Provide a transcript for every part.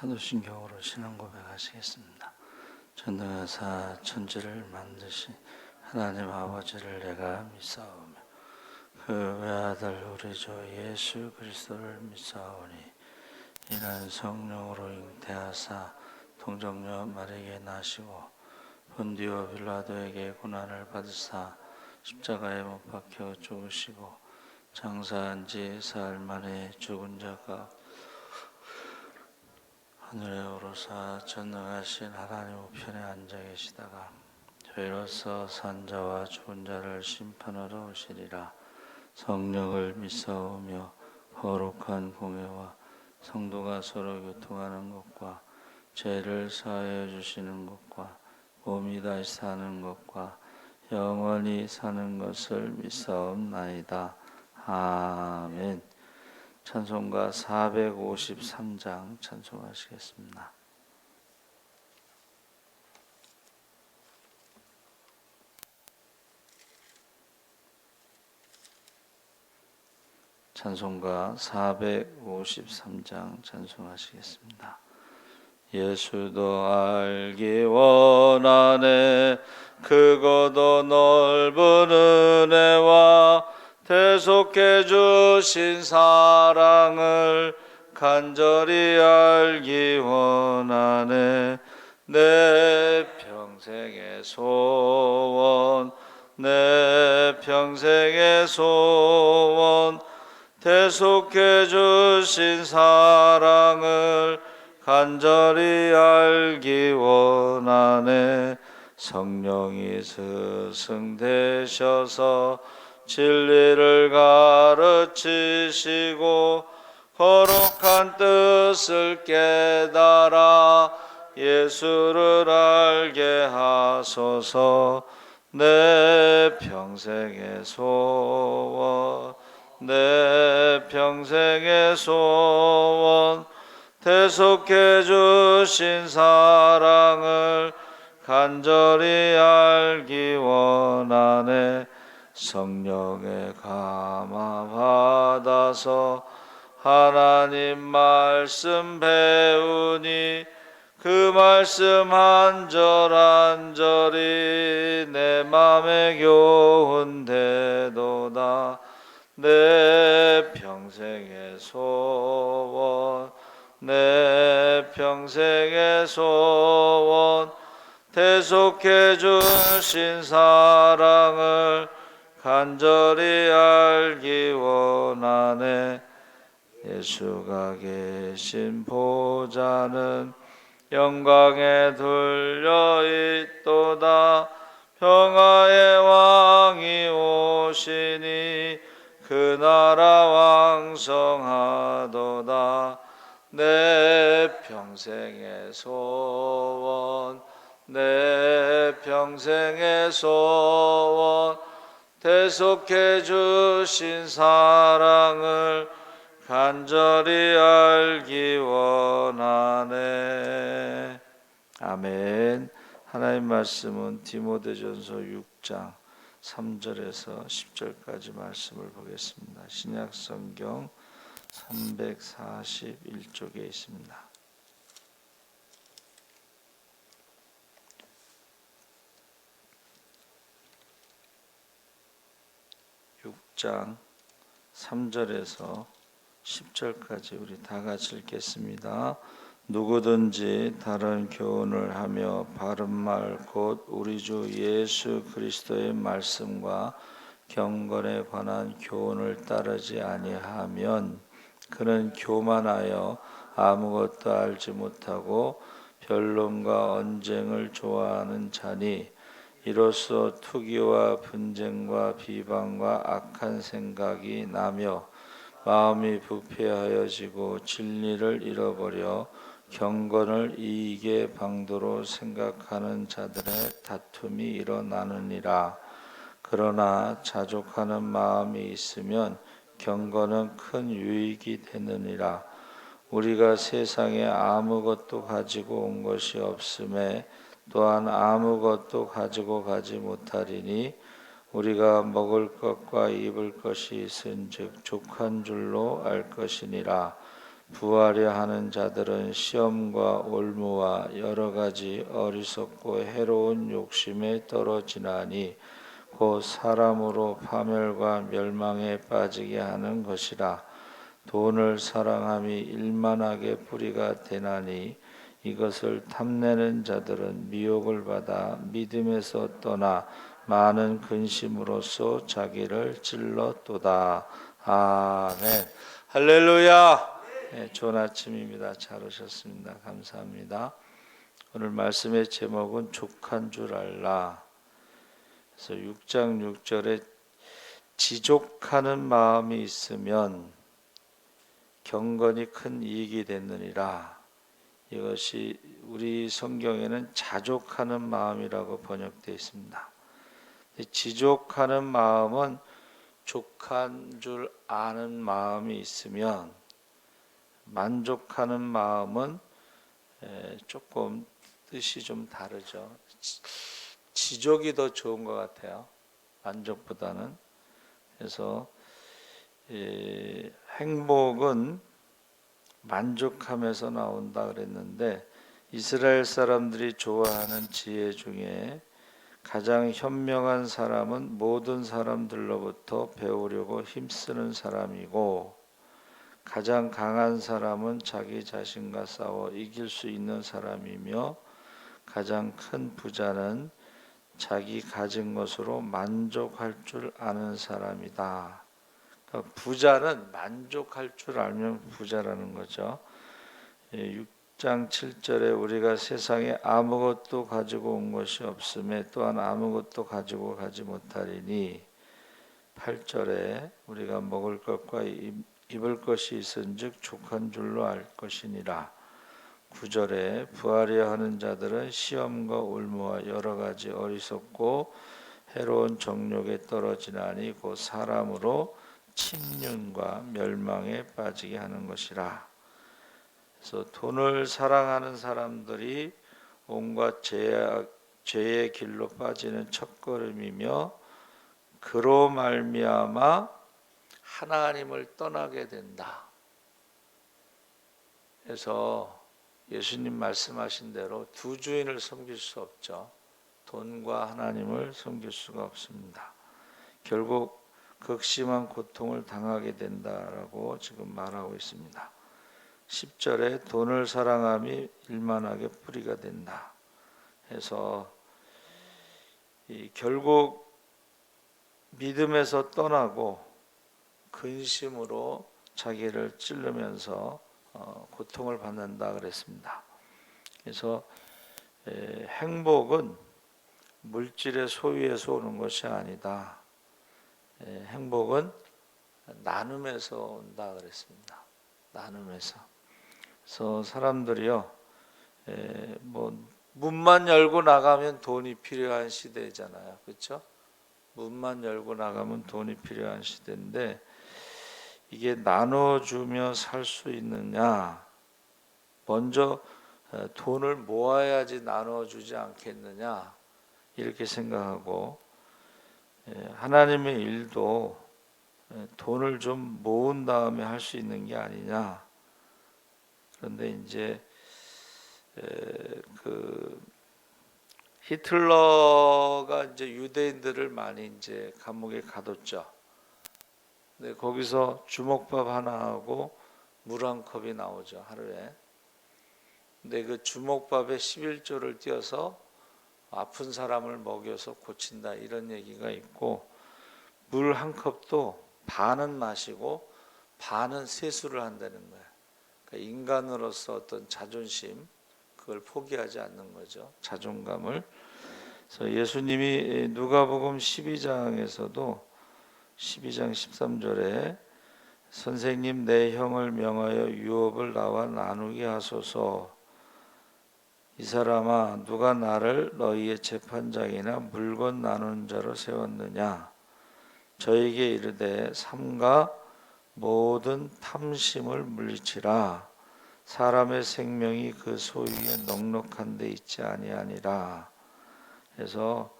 사도신경으로 신앙 고백하시겠습니다. 전능하사 천지를 만드신 하나님 아버지를 내가 믿사오며 그 외아들 우리 주 예수 그리스도를 믿사오니 이는 성령으로 잉태하사 동정녀 마리아에게 나시고 본디오 빌라도에게 고난을 받으사 십자가에 못 박혀 죽으시고 장사한 지 사흘 만에 죽은 자가 하늘에 오르사 전능하신 하나님 우편에 앉아 계시다가 저희로서 산자와 죽은 자를 심판하러 오시리라. 성령을 믿사오며 거룩한 공회와 성도가 서로 교통하는 것과 죄를 사하여 주시는 것과 몸이 다시 사는 것과 영원히 사는 것을 믿사옵나이다. 아멘. 찬송가 453장 찬송하시겠습니다. 찬송가 453장 찬송하시겠습니다. 예수도 알기 원하네 크고도 넓은 은혜와 대속해 주신 사랑을 간절히 알기 원하네. 내 평생의 소원 내 평생의 소원 대속해 주신 사랑을 간절히 알기 원하네. 성령이 스승되셔서 진리를 가르치시고 거룩한 뜻을 깨달아 예수를 알게 하소서. 내 평생의 소원 내 평생의 소원 대속해 주신 사랑을 간절히 알기 원하네. 성령의 감화 받아서 하나님 말씀 배우니 그 말씀 한 절 한 절이 내 맘에 교훈되도다. 내 평생의 소원 내 평생의 소원 대속해 주신 사랑을 간절히 알기 원하네. 예수가 계신 보좌는 영광에 둘려 있도다. 평화의 왕이 오시니 그 나라 왕성하도다. 내 평생의 소원 내 평생의 소원 대속해 주신 사랑을 간절히 알기 원하네. 아멘. 하나님 말씀은 디모데전서 6장 3절에서 10절까지 말씀을 보겠습니다. 신약성경 341쪽에 있습니다. 6장 3절에서 10절까지 우리 다 같이 읽겠습니다. 누구든지 다른 교훈을 하며 바른 말 곧 우리 주 예수 그리스도의 말씀과 경건에 관한 교훈을 따르지 아니하면 그는 교만하여 아무것도 알지 못하고 변론과 언쟁을 좋아하는 자니 이로써 투기와 분쟁과 비방과 악한 생각이 나며 마음이 부패하여지고 진리를 잃어버려 경건을 이익의 방도로 생각하는 자들의 다툼이 일어나느니라. 그러나 자족하는 마음이 있으면 경건은 큰 유익이 되느니라. 우리가 세상에 아무것도 가지고 온 것이 없음에 또한 아무것도 가지고 가지 못하리니 우리가 먹을 것과 입을 것이 있은즉 족한 줄로 알 것이니라. 부하려 하는 자들은 시험과 올무와 여러 가지 어리석고 해로운 욕심에 떨어지나니 곧 사람으로 파멸과 멸망에 빠지게 하는 것이라. 돈을 사랑함이 일만하게 뿌리가 되나니 이것을 탐내는 자들은 미혹을 받아 믿음에서 떠나 많은 근심으로써 자기를 찔렀도다. 아멘. 할렐루야. 네, 좋은 아침입니다. 잘 오셨습니다. 감사합니다. 오늘 말씀의 제목은 족한 줄 알라. 그래서 6장 6절에 지족하는 마음이 있으면 경건이 큰 이익이 됐느니라. 이것이 우리 성경에는 자족하는 마음이라고 번역되어 있습니다. 지족하는 마음은 족한 줄 아는 마음이 있으면, 만족하는 마음은 조금 뜻이 좀 다르죠. 지족이 더 좋은 것 같아요. 만족보다는. 그래서 행복은 만족함에서 나온다 그랬는데, 이스라엘 사람들이 좋아하는 지혜 중에 가장 현명한 사람은 모든 사람들로부터 배우려고 힘쓰는 사람이고, 가장 강한 사람은 자기 자신과 싸워 이길 수 있는 사람이며, 가장 큰 부자는 자기 가진 것으로 만족할 줄 아는 사람이다. 그러니까 부자는 만족할 줄 알면 부자라는 거죠. 6장 7절에 우리가 세상에 아무것도 가지고 온 것이 없음에 또한 아무것도 가지고 가지 못하리니, 8절에 우리가 먹을 것과 입을 것이 있은즉 족한 줄로 알 것이니라. 9절에 부하려 하는 자들은 시험과 올무와 여러 가지 어리석고 해로운 정욕에 떨어지나니 곧 사람으로 침륜과 멸망에 빠지게 하는 것이라. 그래서 돈을 사랑하는 사람들이 온갖 죄의 길로 빠지는 첫걸음이며, 그로 말미암아 하나님을 떠나게 된다. 그래서 예수님 말씀하신 대로 두 주인을 섬길 수 없죠. 돈과 하나님을 섬길 수가 없습니다. 결국 극심한 고통을 당하게 된다라고 지금 말하고 있습니다. 10절에 돈을 사랑함이 일만하게 뿌리가 된다. 해서 결국 믿음에서 떠나고 근심으로 자기를 찌르면서 고통을 받는다 그랬습니다. 그래서 행복은 물질의 소유에서 오는 것이 아니다. 행복은 나눔에서 온다 그랬습니다. 나눔에서. 그래서 사람들이요, 문만 열고 나가면 돈이 필요한 시대잖아요, 그렇죠? 문만 열고 나가면 돈이 필요한 시대인데, 이게 나눠주며 살 수 있느냐? 먼저 돈을 모아야지 나눠주지 않겠느냐? 이렇게 생각하고, 하나님의 일도 돈을 좀 모은 다음에 할 수 있는 게 아니냐? 그런데 이제 히틀러가 이제 유대인들을 많이 이제 감옥에 가뒀죠. 근데 거기서 주먹밥 하나하고 물 한 컵이 나오죠, 하루에. 근데 그 주먹밥에 11조를 띄어서 아픈 사람을 먹여서 고친다, 이런 얘기가 있고, 물 한 컵도 반은 마시고 반은 세수를 한다는 거예요. 그러니까 인간으로서 어떤 자존심, 그걸 포기하지 않는 거죠. 자존감을. 그래서 예수님이 누가복음 12장에서도 12장 13절에 선생님 내 형을 명하여 유업을 나와 나누게 하소서. 이 사람아, 누가 나를 너희의 재판장이나 물건 나누는 자로 세웠느냐? 저에게 이르되 삼가 모든 탐심을 물리치라. 사람의 생명이 그 소유에 넉넉한 데 있지 아니하니라. 그래서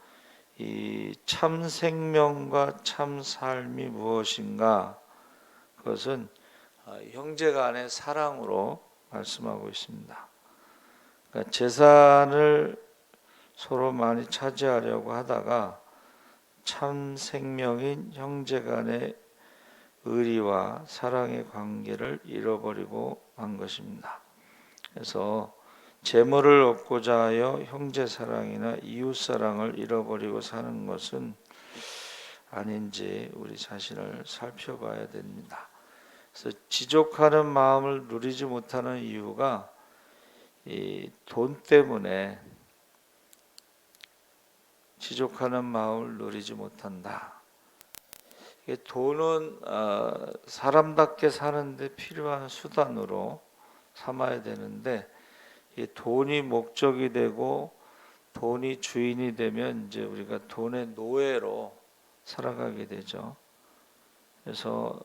이 참 생명과 참 삶이 무엇인가? 그것은 형제간의 사랑으로 말씀하고 있습니다. 그러니까 재산을 서로 많이 차지하려고 하다가 참 생명인 형제간의 의리와 사랑의 관계를 잃어버리고 만 것입니다. 그래서 재물을 얻고자 하여 형제 사랑이나 이웃 사랑을 잃어버리고 사는 것은 아닌지 우리 자신을 살펴봐야 됩니다. 그래서 지족하는 마음을 누리지 못하는 이유가 이 돈 때문에 지족하는 마음을 누리지 못한다. 돈은 사람답게 사는데 필요한 수단으로 삼아야 되는데 이 돈이 목적이 되고 돈이 주인이 되면 이제 우리가 돈의 노예로 살아가게 되죠. 그래서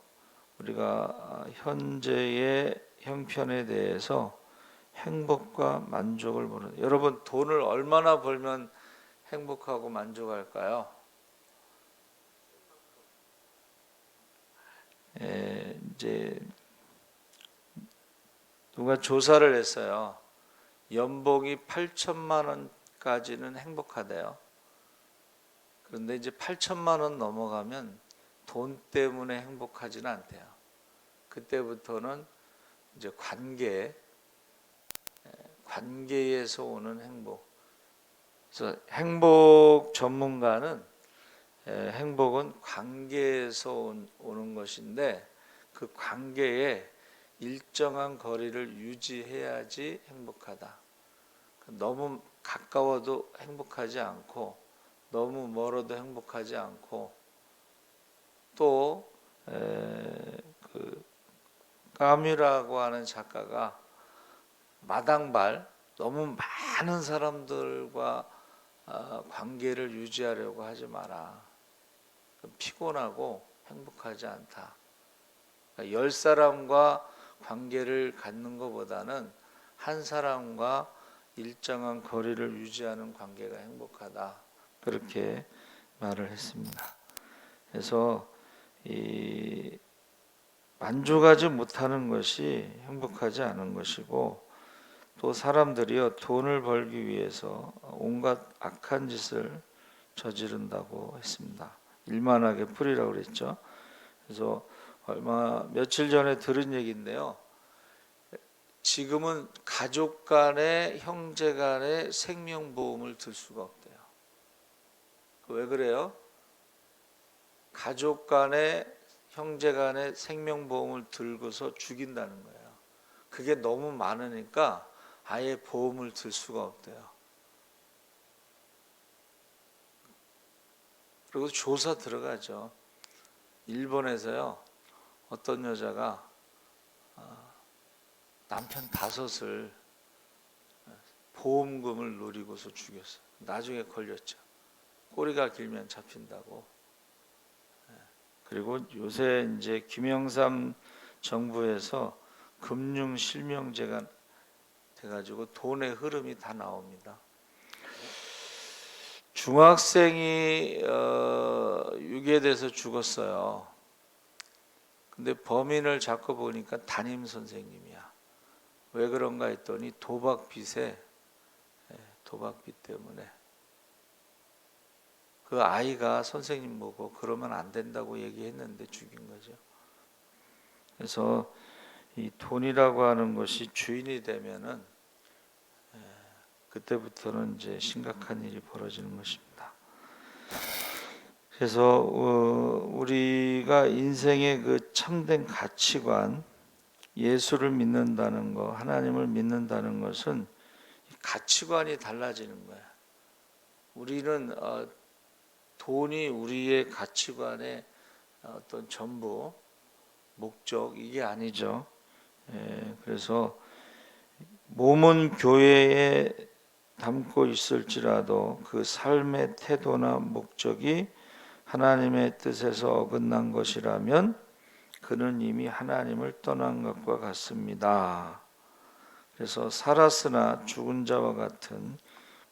우리가 현재의 형편에 대해서 행복과 만족을 모르는, 여러분 돈을 얼마나 벌면 행복하고 만족할까요? 이제 누가 조사를 했어요. 연봉이 8천만 원까지는 행복하대요. 그런데 이제 8천만 원 넘어가면 돈 때문에 행복하지는 않대요. 그때부터는 이제 관계에서 오는 행복. 그래서 행복 전문가는 행복은 관계에서 오는 것인데 그 관계에 일정한 거리를 유지해야지 행복하다. 너무 가까워도 행복하지 않고 너무 멀어도 행복하지 않고 또 그 까뮤라고 하는 작가가 마당발 너무 많은 사람들과 관계를 유지하려고 하지 마라. 피곤하고 행복하지 않다. 그러니까 10사람과 관계를 갖는 것보다는 한 사람과 일정한 거리를 유지하는 관계가 행복하다. 그렇게 말을 했습니다. 그래서 이 만족하지 못하는 것이 행복하지 않은 것이고 또 사람들이요 돈을 벌기 위해서 온갖 악한 짓을 저지른다고 했습니다. 일만하게 풀이라고 그랬죠. 그래서 며칠 전에 들은 얘기인데요. 지금은 가족 간에 형제 간에 생명보험을 들 수가 없대요. 왜 그래요? 가족 간에 형제 간에 생명보험을 들고서 죽인다는 거예요. 그게 너무 많으니까 아예 보험을 들 수가 없대요. 그리고 조사 들어가죠. 일본에서요. 어떤 여자가 남편 5을 보험금을 노리고서 죽였어요. 나중에 걸렸죠. 꼬리가 길면 잡힌다고. 그리고 요새 이제 김영삼 정부에서 금융 실명제가 돼가지고 돈의 흐름이 다 나옵니다. 중학생이 유괴돼서 죽었어요. 근데 범인을 잡고 보니까 담임 선생님이야. 왜 그런가 했더니 도박빚 때문에. 그 아이가 선생님 보고 그러면 안 된다고 얘기했는데 죽인 거죠. 그래서 이 돈이라고 하는 것이 주인이 되면은 그때부터는 이제 심각한 일이 벌어지는 것입니다. 그래서 우리가 인생의 그 참된 가치관, 예수를 믿는다는 것, 하나님을 믿는다는 것은 가치관이 달라지는 거야. 우리는 돈이 우리의 가치관의 어떤 전부, 목적 이게 아니죠. 그래서 몸은 교회에 담고 있을지라도 그 삶의 태도나 목적이 하나님의 뜻에서 어긋난 것이라면 그는 이미 하나님을 떠난 것과 같습니다. 그래서 살았으나 죽은 자와 같은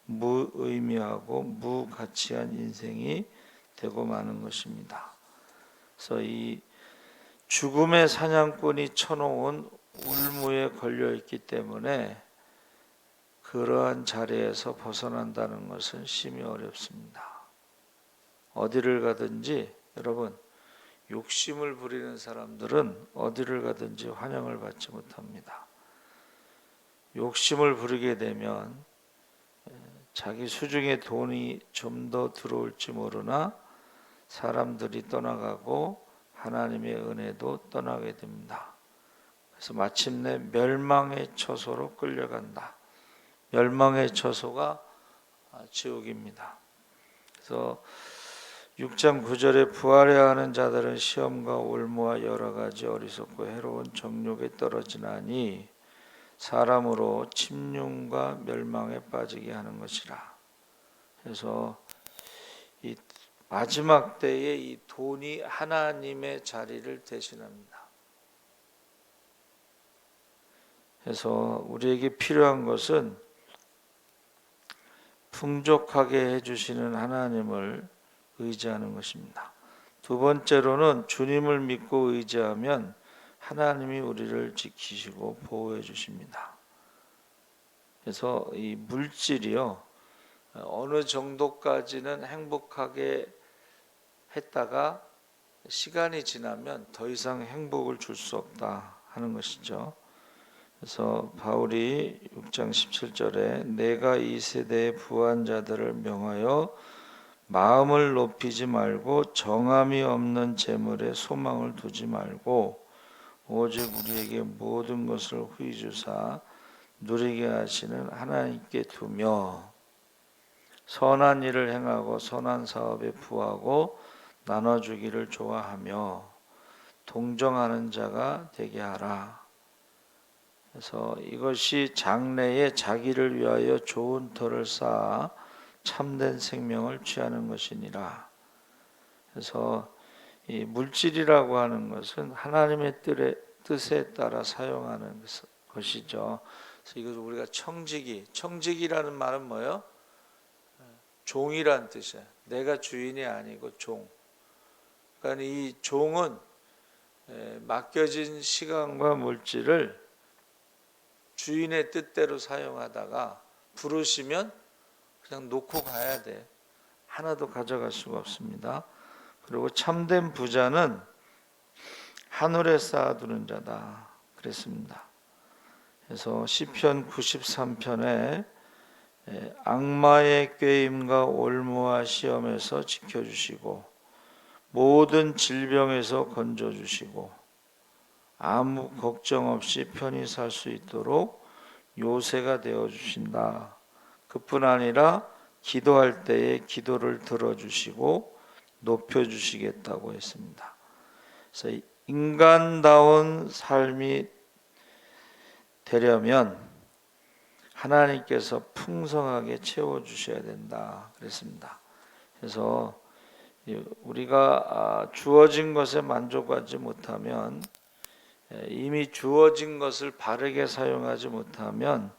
무의미하고 무가치한 인생이 되고 마는 것입니다. 그래서 이 죽음의 사냥꾼이 쳐놓은 울무에 걸려 있기 때문에 그러한 자리에서 벗어난다는 것은 심히 어렵습니다. 어디를 가든지 여러분, 욕심을 부리는 사람들은 어디를 가든지 환영을 받지 못합니다. 욕심을 부리게 되면 자기 수중에 돈이 좀 더 들어올지 모르나 사람들이 떠나가고 하나님의 은혜도 떠나게 됩니다. 그래서 마침내 멸망의 처소로 끌려간다. 멸망의 처소가 지옥입니다. 그래서 6장 9절에 부활해야 하는 자들은 시험과 올무와 여러 가지 어리석고 해로운 정욕에 떨어지나니 사람으로 침륜과 멸망에 빠지게 하는 것이라. 그래서 이 마지막 때에 이 돈이 하나님의 자리를 대신합니다. 그래서 우리에게 필요한 것은 풍족하게 해주시는 하나님을 의지하는 것입니다. 두 번째로는 주님을 믿고 의지하면 하나님이 우리를 지키시고 보호해 주십니다. 그래서 이 물질이요, 어느 정도까지는 행복하게 했다가 시간이 지나면 더 이상 행복을 줄 수 없다 하는 것이죠. 그래서 바울이 6장 17절에 내가 이 세대의 부한 자들을 명하여 마음을 높이지 말고 정함이 없는 재물에 소망을 두지 말고 오직 우리에게 모든 것을 후히 주사 누리게 하시는 하나님께 두며 선한 일을 행하고 선한 사업에 부하고 나눠주기를 좋아하며 동정하는 자가 되게 하라. 그래서 이것이 장래에 자기를 위하여 좋은 터를 쌓아 참된 생명을 취하는 것이니라. 그래서 이 물질이라고 하는 것은 하나님의 뜻에 따라 사용하는 것이죠. 그래서 이것을 우리가 청지기라는 말은 뭐예요? 종이란 뜻이에요. 내가 주인이 아니고 종. 그러니까 이 종은 맡겨진 시간과 물질을 주인의 뜻대로 사용하다가 부르시면 그냥 놓고 가야 돼. 하나도 가져갈 수가 없습니다. 그리고 참된 부자는 하늘에 쌓아두는 자다 그랬습니다. 그래서 시편 93편에 악마의 꾀임과 올무와 시험에서 지켜주시고 모든 질병에서 건져주시고 아무 걱정 없이 편히 살 수 있도록 요새가 되어주신다. 그뿐 아니라 기도할 때에 기도를 들어주시고 높여주시겠다고 했습니다. 그래서 인간다운 삶이 되려면 하나님께서 풍성하게 채워주셔야 된다 그랬습니다. 그래서 우리가 주어진 것에 만족하지 못하면 이미 주어진 것을 바르게 사용하지 못하면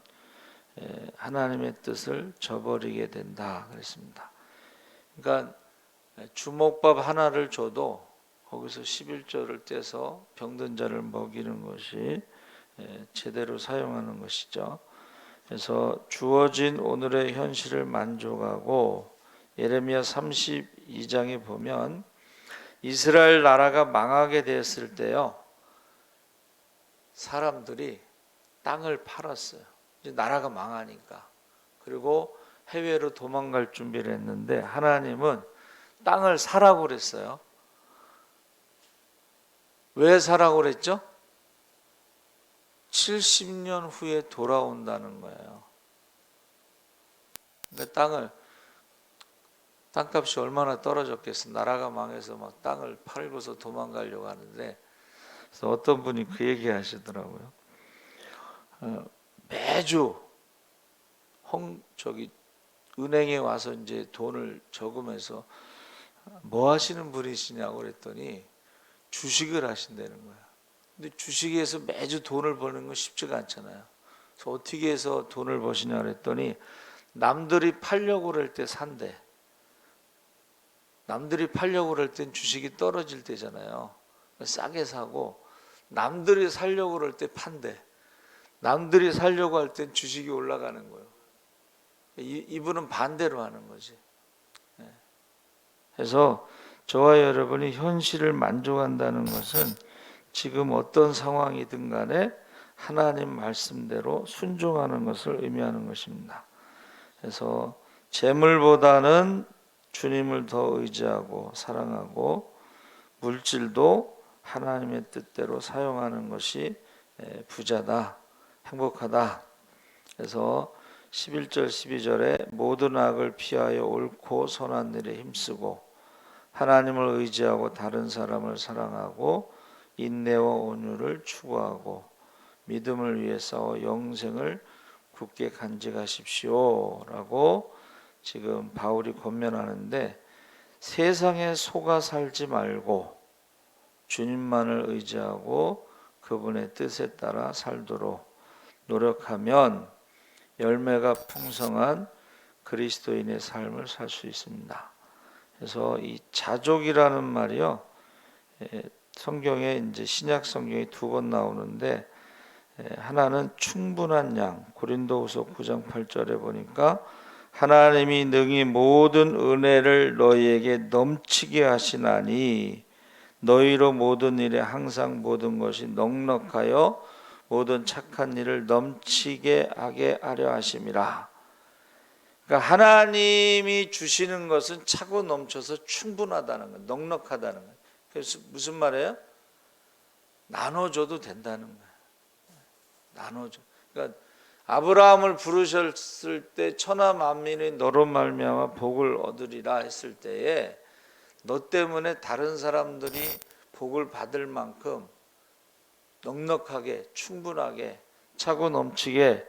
하나님의 뜻을 저버리게 된다 그랬습니다. 그러니까 주먹밥 하나를 줘도 거기서 11조를 떼서 병든 자를 먹이는 것이 제대로 사용하는 것이죠. 그래서 주어진 오늘의 현실을 만족하고 예레미야 32장에 보면 이스라엘 나라가 망하게 되었을 때요, 사람들이 땅을 팔았어요. 이제 나라가 망하니까. 그리고 해외로 도망갈 준비를 했는데 하나님은 땅을 사라고 그랬어요. 왜 사라고 그랬죠? 70년 후에 돌아온다는 거예요. 그러니까 땅값이 얼마나 떨어졌겠어. 나라가 망해서 막 땅을 팔고서 도망가려고 하는데, 그래서 어떤 분이 그 얘기 하시더라고요. 매주 은행에 와서 이제 돈을 저금해서 뭐 하시는 분이시냐고 그랬더니 주식을 하신다는 거야. 근데 주식에서 매주 돈을 버는 건 쉽지가 않잖아요. 그래서 어떻게 해서 돈을 버시냐 그랬더니 남들이 팔려고 그럴 때 산대. 남들이 팔려고 그럴 땐 주식이 떨어질 때잖아요. 싸게 사고 남들이 살려고 그럴 때 판대. 남들이 살려고 할 땐 주식이 올라가는 거예요. 이분은 반대로 하는 거지. 그래서 저와 여러분이 현실을 만족한다는 것은 지금 어떤 상황이든 간에 하나님 말씀대로 순종하는 것을 의미하는 것입니다. 그래서 재물보다는 주님을 더 의지하고 사랑하고 물질도 하나님의 뜻대로 사용하는 것이 부자다, 행복하다. 그래서 11절 12절에 모든 악을 피하여 옳고 선한 일에 힘쓰고 하나님을 의지하고 다른 사람을 사랑하고 인내와 온유를 추구하고 믿음을 위해 싸워 영생을 굳게 간직하십시오 라고 지금 바울이 권면하는데, 세상에 속아 살지 말고 주님만을 의지하고 그분의 뜻에 따라 살도록 노력하면 열매가 풍성한 그리스도인의 삶을 살 수 있습니다. 그래서 이 자족이라는 말이요, 성경에 이제 신약 성경에 2번 나오는데, 하나는 충분한 양, 고린도후서 9장 8절에 보니까 하나님이 능히 모든 은혜를 너희에게 넘치게 하시나니 너희로 모든 일에 항상 모든 것이 넉넉하여 모든 착한 일을 넘치게 하게 하려 하심이라. 그러니까 하나님이 주시는 것은 차고 넘쳐서 충분하다는 거예요. 넉넉하다는 거예요. 그래서 무슨 말이에요? 나눠줘도 된다는 거예요. 나눠줘. 그러니까 아브라함을 부르셨을 때 천하 만민이 너로 말미암아 복을 얻으리라 했을 때에 너 때문에 다른 사람들이 복을 받을 만큼 넉넉하게 충분하게 차고 넘치게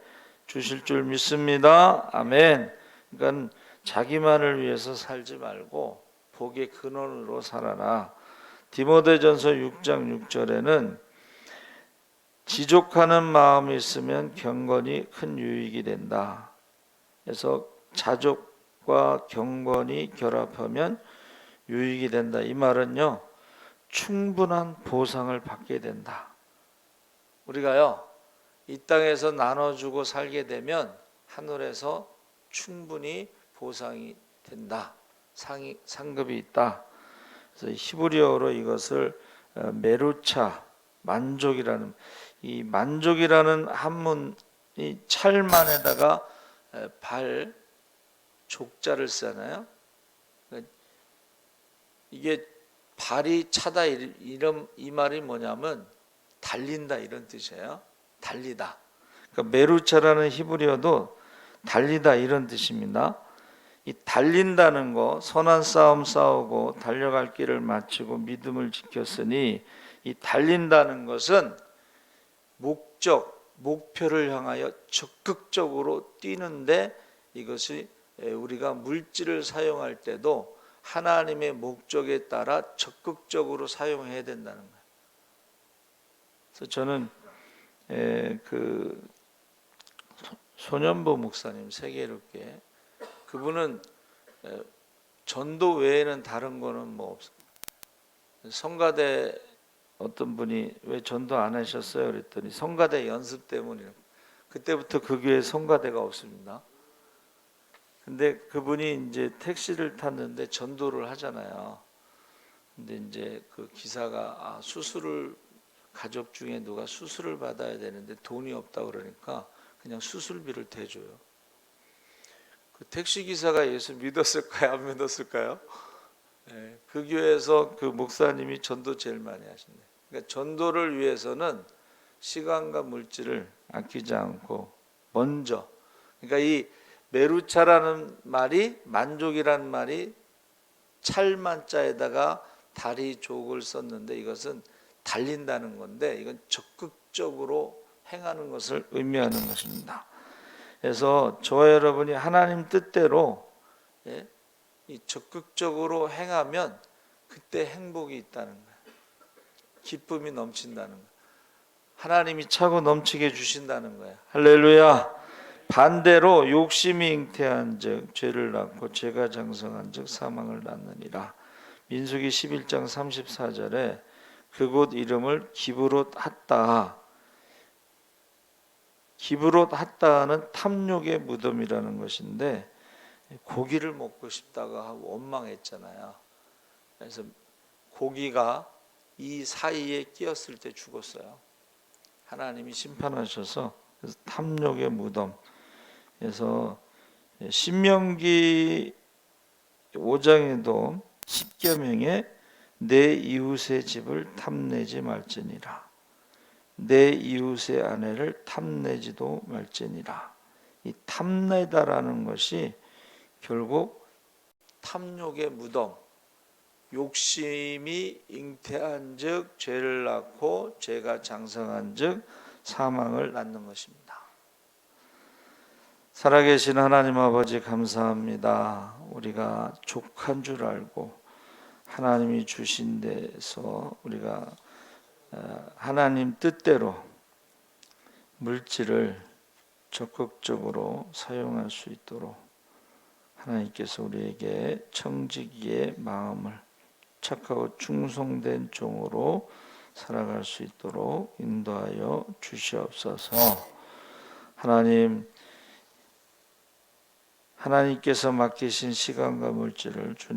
주실 줄 믿습니다. 아멘. 그러니까 자기만을 위해서 살지 말고 복의 근원으로 살아라. 디모데전서 6장 6절에는 지족하는 마음이 있으면 경건이 큰 유익이 된다. 그래서 자족과 경건이 결합하면 유익이 된다. 이 말은요, 충분한 보상을 받게 된다. 우리가요, 이 땅에서 나눠주고 살게 되면 하늘에서 충분히 보상이 된다. 상급이 있다. 그래서 히브리어로 이것을 메루차, 만족이라는, 이 만족이라는 한문이 찰만에다가 발 족자를 쓰잖아요. 이게 발이 차다 이 말이 뭐냐면 달린다 이런 뜻이에요. 달리다. 그러니까 메루차라는 히브리어도 달리다 이런 뜻입니다. 이 달린다는 거, 선한 싸움 싸우고 달려갈 길을 마치고 믿음을 지켰으니, 이 달린다는 것은 목표를 향하여 적극적으로 뛰는데, 이것이 우리가 물질을 사용할 때도 하나님의 목적에 따라 적극적으로 사용해야 된다는 거예요. 그래서 저는 그 소년보 목사님, 세계롭게, 그분은 전도 외에는 다른 거는 뭐 없습니다. 성가대 어떤 분이 왜 전도 안 하셨어요? 그랬더니 성가대 연습 때문이라고. 그때부터 그 교회에 성가대가 없습니다. 근데 그분이 이제 택시를 탔는데 전도를 하잖아요. 근데 이제 그 기사가 수술을, 가족 중에 누가 수술을 받아야 되는데 돈이 없다 그러니까 그냥 수술비를 대줘요. 그 택시 기사가 예수 믿었을까요? 안 믿었을까요? 네, 그 교회에서 그 목사님이 전도 제일 많이 하신대. 그러니까 전도를 위해서는 시간과 물질을 아끼지 않고 먼저, 그러니까 이 메루차라는 말이, 만족이라는 말이 찰만자에다가 다리 족을 썼는데 이것은 달린다는 건데, 이건 적극적으로 행하는 것을 의미하는 것입니다. 그래서 저와 여러분이 하나님 뜻대로 이 적극적으로 행하면 그때 행복이 있다는 거예요. 기쁨이 넘친다는 거예요. 하나님이 차고 넘치게 주신다는 거예요. 할렐루야. 반대로 욕심이 잉태한 즉 죄를 낳고 죄가 장성한 즉 사망을 낳느니라. 민수기 11장 34절에 그곳 이름을 기브롯 핫다. 기브롯 핫다는 탐욕의 무덤이라는 것인데 고기를 먹고 싶다가 원망했잖아요. 그래서 고기가 이 사이에 끼었을 때 죽었어요. 하나님이 심판하셔서 그래서 탐욕의 무덤. 그래서 신명기 5장에도 십계명에 내 이웃의 집을 탐내지 말지니라. 내 이웃의 아내를 탐내지도 말지니라. 이 탐내다라는 것이 결국 탐욕의 무덤, 욕심이 잉태한즉 죄를 낳고 죄가 장성한즉 사망을 낳는 것입니다. 살아계신 하나님 아버지 감사합니다. 우리가 족한 줄 알고 하나님이 주신 데서 우리가 하나님 뜻대로 물질을 적극적으로 사용할 수 있도록 하나님께서 우리에게 청지기의 마음을 착하고 충성된 종으로 살아갈 수 있도록 인도하여 주시옵소서. 하나님께서 맡기신 시간과 물질을 주님